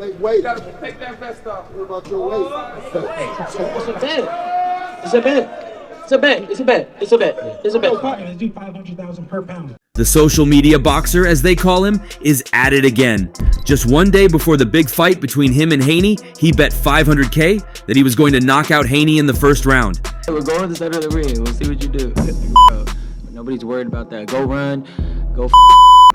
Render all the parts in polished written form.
Make weight. You gotta take that vest off. What about your weight? It's a bet. It's a bet. It's a bet. It's a bet. It's a bet. It's a bet. Let's do 500,000 per pound. The social media boxer, as they call him, is at it again. Just one day before the big fight between him and Haney, he bet $500K that he was going to knock out Haney in the first round. We're going to the center of the ring. We'll see what you do. Nobody's worried about that. Go run. Go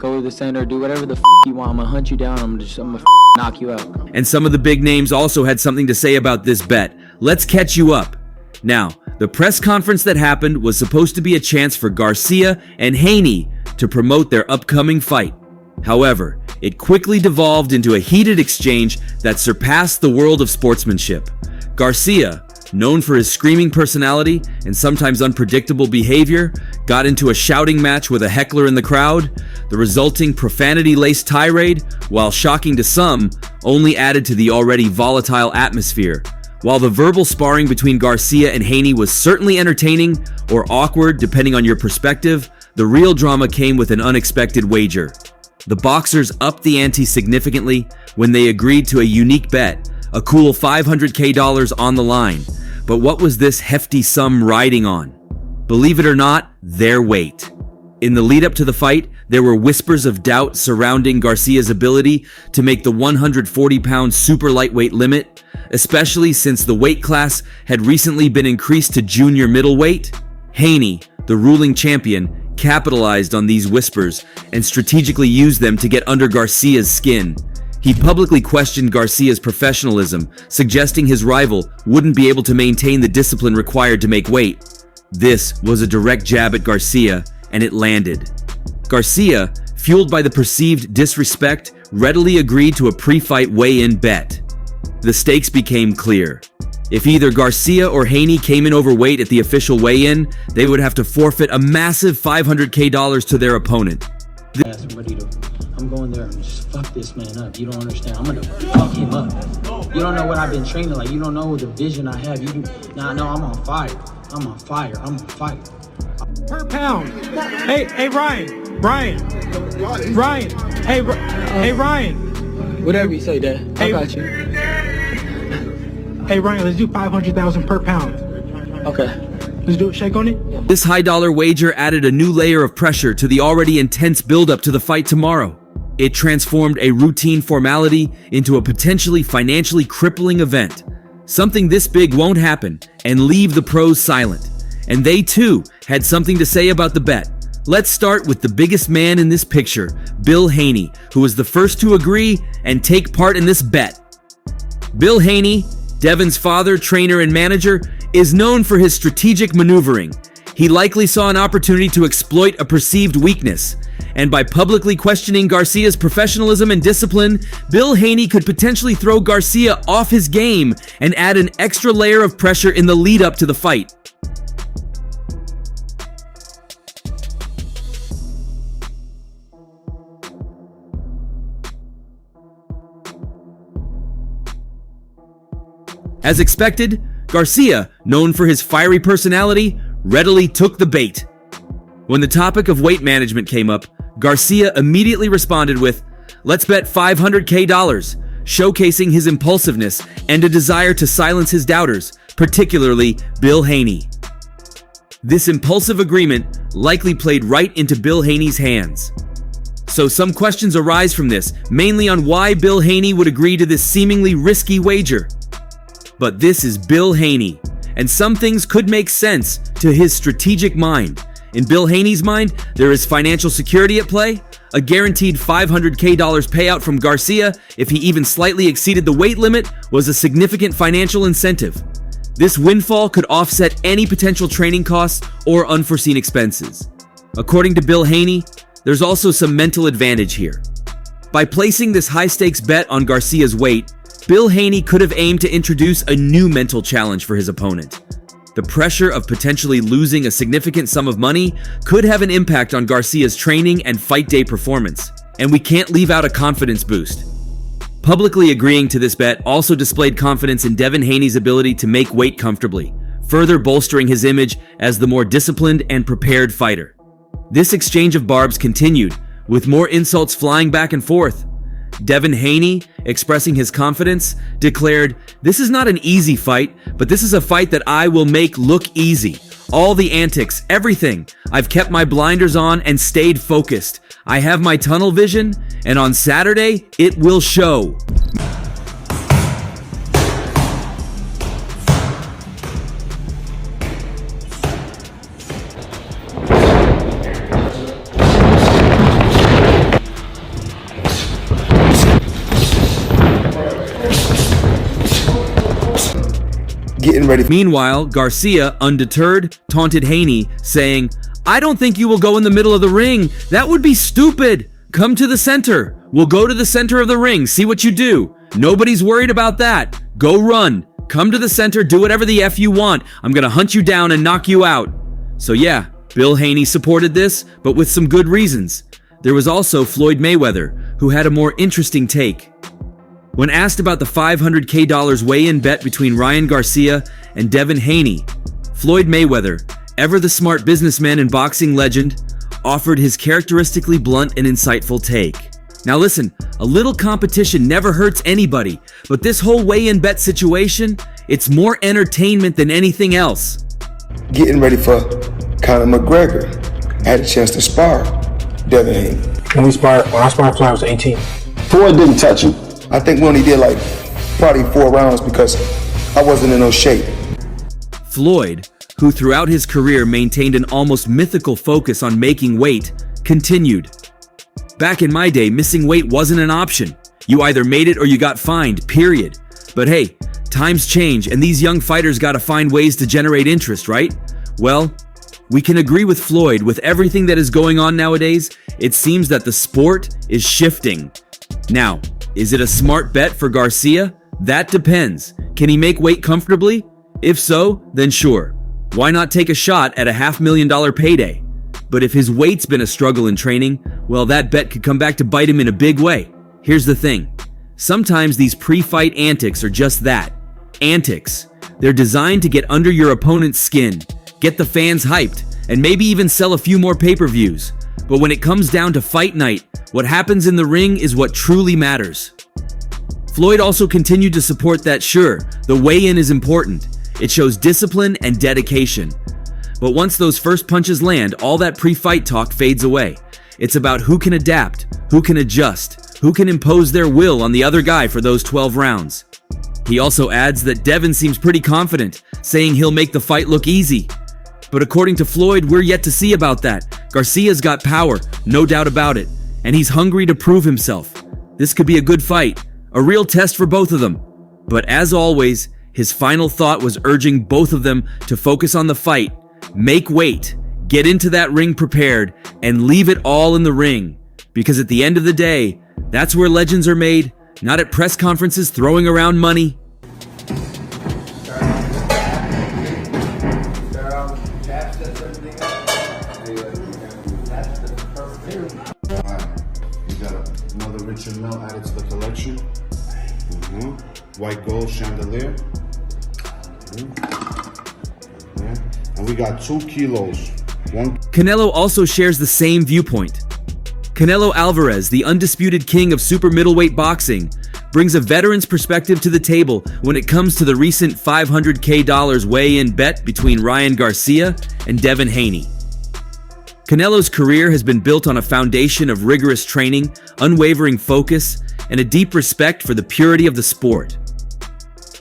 to the center. Do whatever the you want. I'm gonna hunt you down. I'm gonna knock you out. And some of the big names also had something to say about this bet. Let's catch you up. Now, the press conference that happened was supposed to be a chance for Garcia and Haney to promote their upcoming fight. However, it quickly devolved into a heated exchange that surpassed the world of sportsmanship. Garcia, known for his screaming personality and sometimes unpredictable behavior, got into a shouting match with a heckler in the crowd. The resulting profanity-laced tirade, while shocking to some, only added to the already volatile atmosphere. While the verbal sparring between Garcia and Haney was certainly entertaining or awkward depending on your perspective, the real drama came with an unexpected wager. The boxers upped the ante significantly when they agreed to a unique bet, a cool $500K on the line. But what was this hefty sum riding on? Believe it or not, their weight. In the lead up to the fight, there were whispers of doubt surrounding Garcia's ability to make the 140-pound super lightweight limit, especially since the weight class had recently been increased to junior middleweight. Haney, the ruling champion, capitalized on these whispers and strategically used them to get under Garcia's skin. He publicly questioned Garcia's professionalism, suggesting his rival wouldn't be able to maintain the discipline required to make weight. This was a direct jab at Garcia, and it landed. Garcia, fueled by the perceived disrespect, readily agreed to a pre-fight weigh-in bet. The stakes became clear. If either Garcia or Haney came in overweight at the official weigh-in, they would have to forfeit a massive $500K to their opponent. I'm going there and just fuck this man up. You don't understand. I'm gonna fuck him up. You don't know what I've been training like. You don't know the vision I have. You do not know I'm on fire. I'm on fire. I'm on fire. Per pound. Hey, Ryan. Hey, Ryan. Whatever you say, Dad. I got you. Hey, Ryan, let's do 500,000 per pound. Okay. Let's do it. Shake on it. This high-dollar wager added a new layer of pressure to the already intense build-up to the fight tomorrow. It transformed a routine formality into a potentially financially crippling event. Something this big won't happen and leave the pros silent. And they too had something to say about the bet. Let's start with the biggest man in this picture, Bill Haney, who was the first to agree and take part in this bet. Bill Haney, Devin's father, trainer, and manager, is known for his strategic maneuvering. He likely saw an opportunity to exploit a perceived weakness. And by publicly questioning Garcia's professionalism and discipline, Bill Haney could potentially throw Garcia off his game and add an extra layer of pressure in the lead up to the fight. As expected, Garcia, known for his fiery personality, readily took the bait. When the topic of weight management came up, Garcia immediately responded with, "Let's bet $500K," showcasing his impulsiveness and a desire to silence his doubters, particularly Bill Haney. This impulsive agreement likely played right into Bill Haney's hands. So some questions arise from this, mainly on why Bill Haney would agree to this seemingly risky wager. But this is Bill Haney, and some things could make sense to his strategic mind. In Bill Haney's mind, there is financial security at play, a guaranteed $500K payout from Garcia if he even slightly exceeded the weight limit was a significant financial incentive. This windfall could offset any potential training costs or unforeseen expenses. According to Bill Haney, there's also some mental advantage here. By placing this high-stakes bet on Garcia's weight, Bill Haney could have aimed to introduce a new mental challenge for his opponent. The pressure of potentially losing a significant sum of money could have an impact on Garcia's training and fight day performance, and we can't leave out a confidence boost. Publicly agreeing to this bet also displayed confidence in Devin Haney's ability to make weight comfortably, further bolstering his image as the more disciplined and prepared fighter. This exchange of barbs continued, with more insults flying back and forth. Devin Haney, expressing his confidence, declared, "This is not an easy fight, but this is a fight that I will make look easy. All the antics, everything. I've kept my blinders on and stayed focused. I have my tunnel vision, and on Saturday, it will show." Getting ready. Meanwhile, Garcia, undeterred, taunted Haney, saying, "I don't think you will go in the middle of the ring. That would be stupid. Come to the center. We'll go to the center of the ring. See what you do. Nobody's worried about that. Go run. Come to the center. Do whatever the F you want. I'm going to hunt you down and knock you out." So yeah, Bill Haney supported this, but with some good reasons. There was also Floyd Mayweather, who had a more interesting take. When asked about the $500K weigh-in bet between Ryan Garcia and Devin Haney, Floyd Mayweather, ever the smart businessman and boxing legend, offered his characteristically blunt and insightful take. Now listen, a little competition never hurts anybody, but this whole weigh-in bet situation, it's more entertainment than anything else. Getting ready for Conor McGregor. I had a chance to spar Devin Haney. When I sparred Floyd, I was 18. Floyd didn't touch him. I think we only did like probably 4 rounds because I wasn't in no shape. Floyd, who throughout his career maintained an almost mythical focus on making weight, continued. "Back in my day, missing weight wasn't an option. You either made it or you got fined, period. But hey, times change and these young fighters gotta find ways to generate interest, right? Well, we can agree with Floyd. With everything that is going on nowadays, it seems that the sport is shifting. Now, is it a smart bet for Garcia? That depends. Can he make weight comfortably? If so, then sure. Why not take a shot at a $500,000 payday? But if his weight's been a struggle in training, well, that bet could come back to bite him in a big way. Here's the thing. Sometimes these pre-fight antics are just that. Antics. They're designed to get under your opponent's skin, get the fans hyped, and maybe even sell a few more pay-per-views. But when it comes down to fight night, what happens in the ring is what truly matters. Floyd also continued to support that sure, the weigh-in is important. It shows discipline and dedication. But once those first punches land, all that pre-fight talk fades away. It's about who can adapt, who can adjust, who can impose their will on the other guy for those 12 rounds. He also adds that Devin seems pretty confident, saying he'll make the fight look easy. But according to Floyd, we're yet to see about that. Garcia's got power, no doubt about it, and he's hungry to prove himself. This could be a good fight, a real test for both of them. But as always, his final thought was urging both of them to focus on the fight, make weight, get into that ring prepared, and leave it all in the ring. Because at the end of the day, that's where legends are made, not at press conferences throwing around money. Richard Mill added to the collection. White gold chandelier. And we got 2 kilos. Canelo also shares the same viewpoint. Canelo Alvarez, the undisputed king of super middleweight boxing, brings a veteran's perspective to the table when it comes to the recent $500K weigh-in bet between Ryan Garcia and Devin Haney. Canelo's career has been built on a foundation of rigorous training, unwavering focus, and a deep respect for the purity of the sport.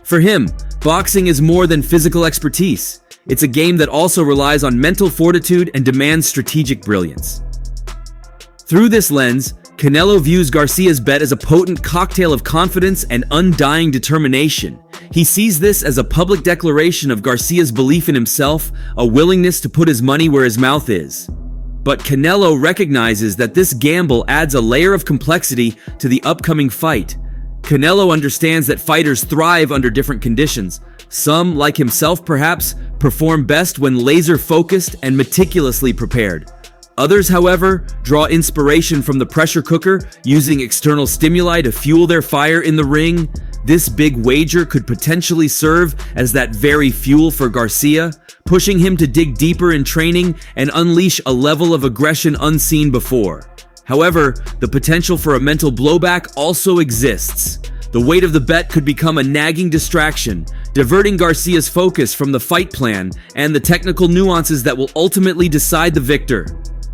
For him, boxing is more than physical expertise. It's a game that also relies on mental fortitude and demands strategic brilliance. Through this lens, Canelo views Garcia's bet as a potent cocktail of confidence and undying determination. He sees this as a public declaration of Garcia's belief in himself, a willingness to put his money where his mouth is. But Canelo recognizes that this gamble adds a layer of complexity to the upcoming fight. Canelo understands that fighters thrive under different conditions. Some, like himself perhaps, perform best when laser-focused and meticulously prepared. Others, however, draw inspiration from the pressure cooker, using external stimuli to fuel their fire in the ring. This big wager could potentially serve as that very fuel for Garcia, pushing him to dig deeper in training and unleash a level of aggression unseen before. However, the potential for a mental blowback also exists. The weight of the bet could become a nagging distraction, diverting Garcia's focus from the fight plan and the technical nuances that will ultimately decide the victor.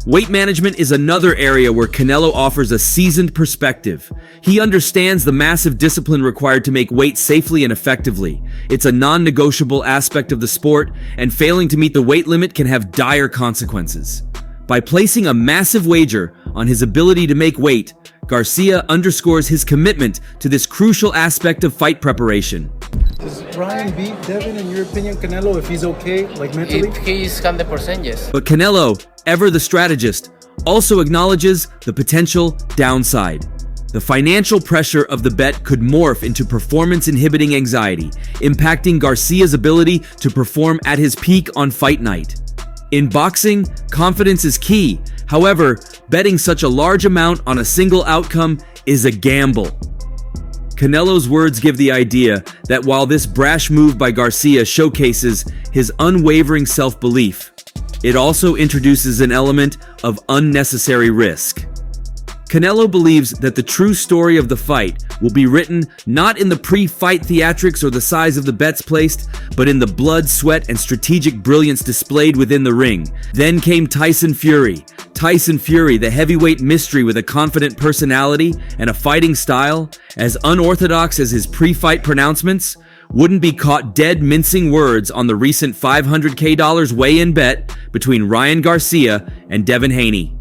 Weight management is another area where Canelo offers a seasoned perspective. He understands the massive discipline required to make weight safely and effectively. It's a non-negotiable aspect of the sport, and failing to meet the weight limit can have dire consequences. By placing a massive wager on his ability to make weight, Garcia underscores his commitment to this crucial aspect of fight preparation. Does Ryan beat Devin, in your opinion, Canelo, if he's okay, like mentally? If he's 100%, yes. But Canelo, ever the strategist, also acknowledges the potential downside. The financial pressure of the bet could morph into performance-inhibiting anxiety, impacting Garcia's ability to perform at his peak on fight night. In boxing, confidence is key. However, betting such a large amount on a single outcome is a gamble. Canelo's words give the idea that while this brash move by Garcia showcases his unwavering self-belief, it also introduces an element of unnecessary risk. Canelo believes that the true story of the fight will be written not in the pre-fight theatrics or the size of the bets placed, but in the blood, sweat, and strategic brilliance displayed within the ring. Then came Tyson Fury. Tyson Fury, the heavyweight mystery with a confident personality and a fighting style, as unorthodox as his pre-fight pronouncements, wouldn't be caught dead mincing words on the recent $500K weigh-in bet between Ryan Garcia and Devin Haney.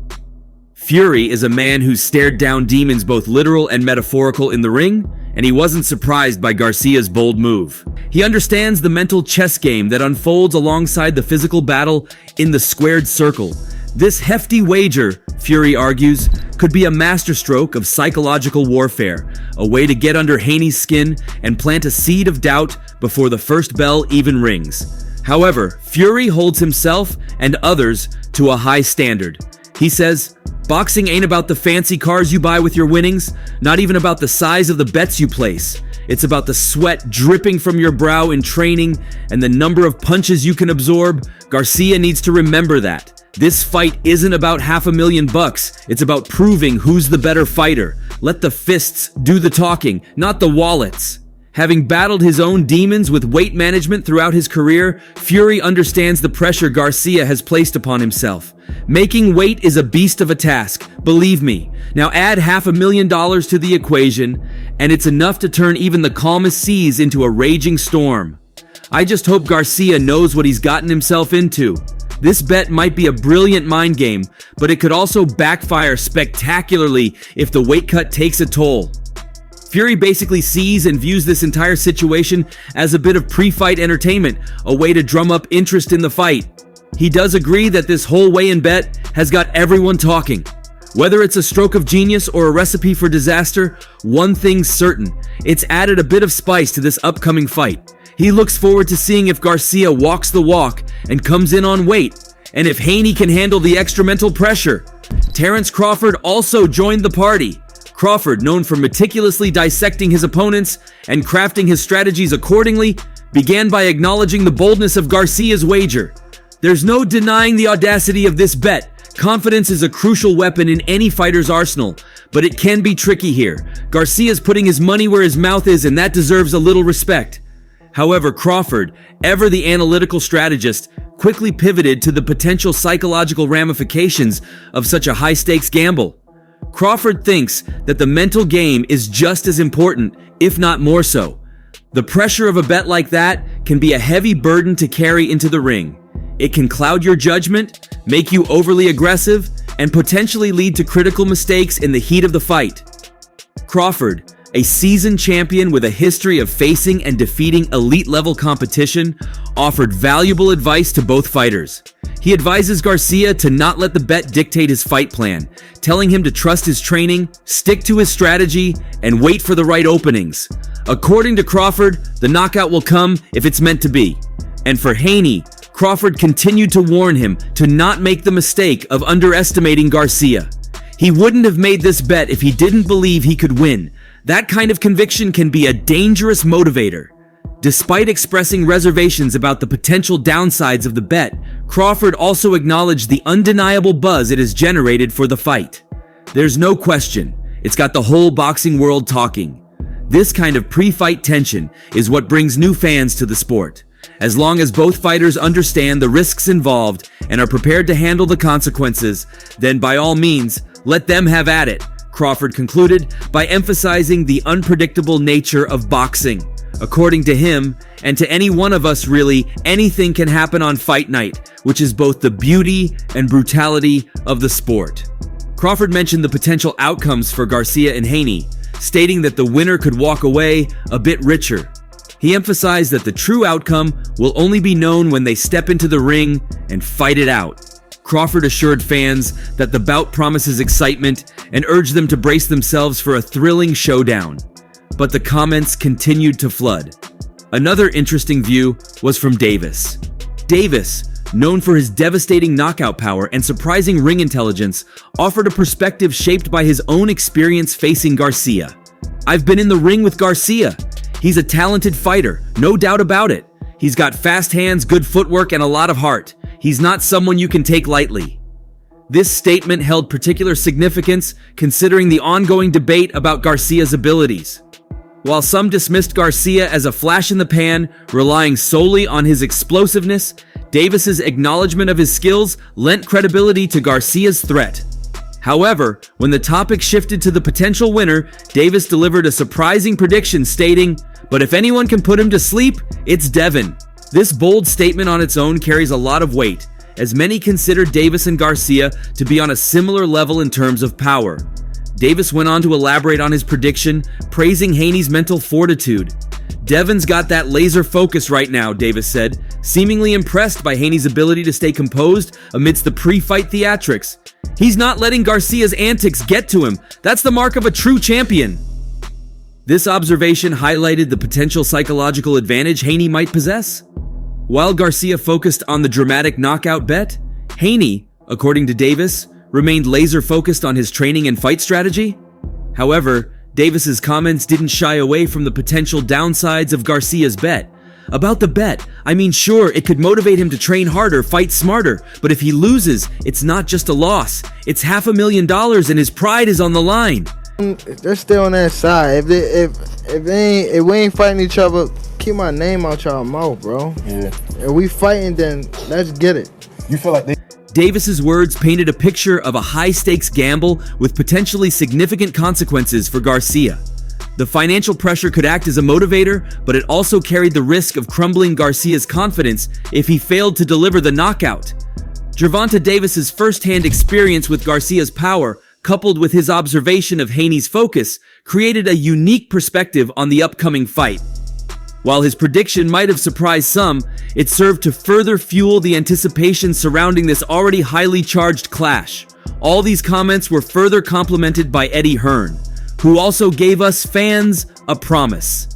Fury is a man who's stared down demons both literal and metaphorical in the ring, and he wasn't surprised by Garcia's bold move. He understands the mental chess game that unfolds alongside the physical battle in the squared circle. This hefty wager, Fury argues, could be a masterstroke of psychological warfare, a way to get under Haney's skin and plant a seed of doubt before the first bell even rings. However, Fury holds himself and others to a high standard. He says, "Boxing ain't about the fancy cars you buy with your winnings, not even about the size of the bets you place. It's about the sweat dripping from your brow in training and the number of punches you can absorb." Garcia needs to remember that. This fight isn't about $500,000, it's about proving who's the better fighter. Let the fists do the talking, not the wallets. Having battled his own demons with weight management throughout his career, Fury understands the pressure Garcia has placed upon himself. Making weight is a beast of a task, believe me. Now add $500,000 to the equation, and it's enough to turn even the calmest seas into a raging storm. I just hope Garcia knows what he's gotten himself into. This bet might be a brilliant mind game, but it could also backfire spectacularly if the weight cut takes a toll. Fury basically sees and views this entire situation as a bit of pre-fight entertainment, a way to drum up interest in the fight. He does agree that this whole weigh-in bet has got everyone talking. Whether it's a stroke of genius or a recipe for disaster, one thing's certain: it's added a bit of spice to this upcoming fight. He looks forward to seeing if Garcia walks the walk and comes in on weight, and if Haney can handle the extra mental pressure. Terence Crawford also joined the party. Crawford, known for meticulously dissecting his opponents and crafting his strategies accordingly, began by acknowledging the boldness of Garcia's wager. There's no denying the audacity of this bet. Confidence is a crucial weapon in any fighter's arsenal, but it can be tricky here. Garcia's putting his money where his mouth is, and that deserves a little respect. However, Crawford, ever the analytical strategist, quickly pivoted to the potential psychological ramifications of such a high-stakes gamble. Crawford thinks that the mental game is just as important, if not more so. The pressure of a bet like that can be a heavy burden to carry into the ring. It can cloud your judgment, make you overly aggressive, and potentially lead to critical mistakes in the heat of the fight. Crawford, a seasoned champion with a history of facing and defeating elite-level competition, offered valuable advice to both fighters. He advises Garcia to not let the bet dictate his fight plan, telling him to trust his training, stick to his strategy, and wait for the right openings. According to Crawford, the knockout will come if it's meant to be. And for Haney, Crawford continued to warn him to not make the mistake of underestimating Garcia. He wouldn't have made this bet if he didn't believe he could win. That kind of conviction can be a dangerous motivator. Despite expressing reservations about the potential downsides of the bet, Crawford also acknowledged the undeniable buzz it has generated for the fight. There's no question, it's got the whole boxing world talking. This kind of pre-fight tension is what brings new fans to the sport. As long as both fighters understand the risks involved and are prepared to handle the consequences, then by all means, let them have at it, Crawford concluded by emphasizing the unpredictable nature of boxing. According to him, and to any one of us really, anything can happen on fight night, which is both the beauty and brutality of the sport. Crawford mentioned the potential outcomes for Garcia and Haney, stating that the winner could walk away a bit richer. He emphasized that the true outcome will only be known when they step into the ring and fight it out. Crawford assured fans that the bout promises excitement and urged them to brace themselves for a thrilling showdown. But the comments continued to flood. Another interesting view was from Davis. Davis, known for his devastating knockout power and surprising ring intelligence, offered a perspective shaped by his own experience facing Garcia. "I've been in the ring with Garcia. He's a talented fighter, no doubt about it. He's got fast hands, good footwork, and a lot of heart. He's not someone you can take lightly." This statement held particular significance considering the ongoing debate about Garcia's abilities. While some dismissed Garcia as a flash in the pan, relying solely on his explosiveness, Davis's acknowledgement of his skills lent credibility to Garcia's threat. However, when the topic shifted to the potential winner, Davis delivered a surprising prediction stating, "But if anyone can put him to sleep, it's Devin." This bold statement on its own carries a lot of weight, as many consider Davis and Garcia to be on a similar level in terms of power. Davis went on to elaborate on his prediction, praising Haney's mental fortitude. "Devin's got that laser focus right now," Davis said, seemingly impressed by Haney's ability to stay composed amidst the pre-fight theatrics. "He's not letting Garcia's antics get to him. That's the mark of a true champion." This observation highlighted the potential psychological advantage Haney might possess. While Garcia focused on the dramatic knockout bet, Haney, according to Davis, remained laser-focused on his training and fight strategy. However, Davis's comments didn't shy away from the potential downsides of Garcia's bet. About the bet, I mean, sure, it could motivate him to train harder, fight smarter, but if he loses, it's not just a loss. It's $500,000 and his pride is on the line. They're still on that side. If we ain't fighting each other, keep my name out y'all mouth, bro. Yeah. If we fighting, then let's get it. You feel like they... Davis's words painted a picture of a high-stakes gamble with potentially significant consequences for Garcia. The financial pressure could act as a motivator, but it also carried the risk of crumbling Garcia's confidence if he failed to deliver the knockout. Gervonta Davis's first-hand experience with Garcia's power, coupled with his observation of Haney's focus, created a unique perspective on the upcoming fight. While his prediction might have surprised some, it served to further fuel the anticipation surrounding this already highly charged clash. All these comments were further complemented by Eddie Hearn, who also gave us fans a promise.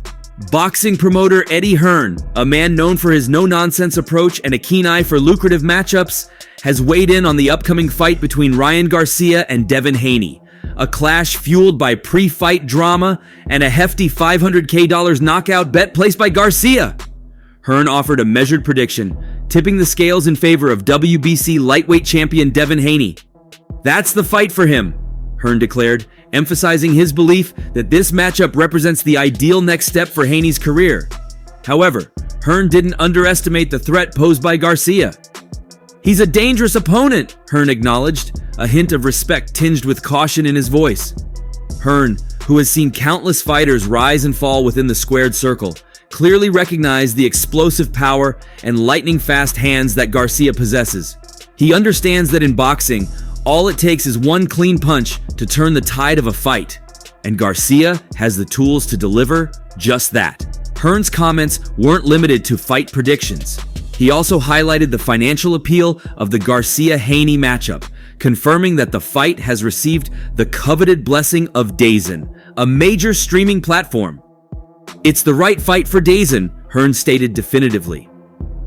Boxing promoter Eddie Hearn, a man known for his no-nonsense approach and a keen eye for lucrative matchups, has weighed in on the upcoming fight between Ryan Garcia and Devin Haney, a clash fueled by pre-fight drama and a hefty $500K knockout bet placed by Garcia. Hearn offered a measured prediction, tipping the scales in favor of WBC lightweight champion Devin Haney. "That's the fight for him," Hearn declared, emphasizing his belief that this matchup represents the ideal next step for Haney's career. However, Hearn didn't underestimate the threat posed by Garcia. "He's a dangerous opponent," Hearn acknowledged, a hint of respect tinged with caution in his voice. Hearn, who has seen countless fighters rise and fall within the squared circle, clearly recognized the explosive power and lightning-fast hands that Garcia possesses. He understands that in boxing, all it takes is one clean punch to turn the tide of a fight, and Garcia has the tools to deliver just that. Hearn's comments weren't limited to fight predictions. He also highlighted the financial appeal of the Garcia-Haney matchup, confirming that the fight has received the coveted blessing of DAZN, a major streaming platform. "It's the right fight for DAZN," Hearn stated definitively.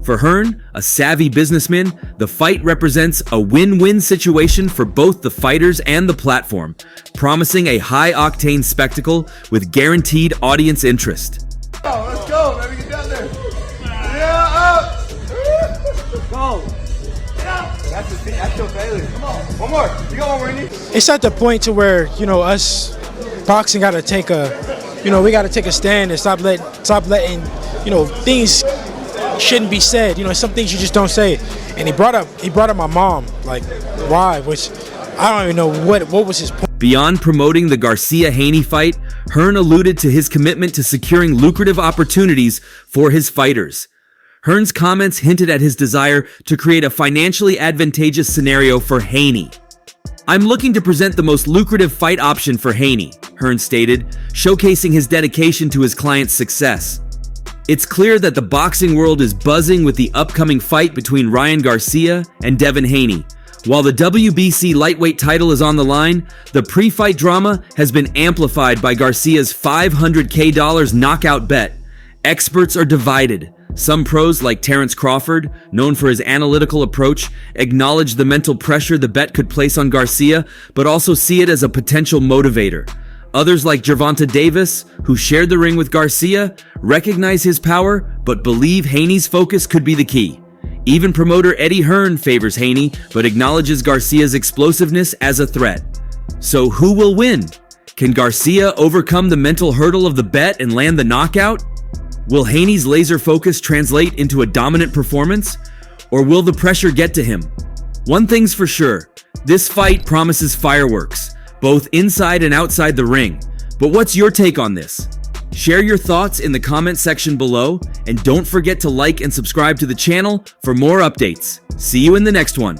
For Hearn, a savvy businessman, the fight represents a win-win situation for both the fighters and the platform, promising a high-octane spectacle with guaranteed audience interest. Let's go, baby, get down there. Yeah, up. Go. Yeah. That's your failure. Come on. One more. You got one more, Randy. It's at the point to where, you know, us boxing got to take a, you know, we got to take a stand and stop letting, you know, things shouldn't be said. You know, some things you just don't say. And he brought up my mom, like, why? Which I don't even know what was his point. Beyond promoting the Garcia-Haney fight, Hearn alluded to his commitment to securing lucrative opportunities for his fighters. Hearn's comments hinted at his desire to create a financially advantageous scenario for Haney. "I'm looking to present the most lucrative fight option for Haney," Hearn stated, showcasing his dedication to his client's success. It's clear that the boxing world is buzzing with the upcoming fight between Ryan Garcia and Devin Haney. While the WBC lightweight title is on the line, the pre-fight drama has been amplified by Garcia's $500K knockout bet. Experts are divided. Some pros like Terence Crawford, known for his analytical approach, acknowledge the mental pressure the bet could place on Garcia, but also see it as a potential motivator. Others like Gervonta Davis, who shared the ring with Garcia, recognize his power, but believe Haney's focus could be the key. Even promoter Eddie Hearn favors Haney, but acknowledges Garcia's explosiveness as a threat. So who will win? Can Garcia overcome the mental hurdle of the bet and land the knockout? Will Haney's laser focus translate into a dominant performance? Or will the pressure get to him? One thing's for sure, this fight promises fireworks, both inside and outside the ring. But what's your take on this? Share your thoughts in the comment section below, and don't forget to like and subscribe to the channel for more updates. See you in the next one.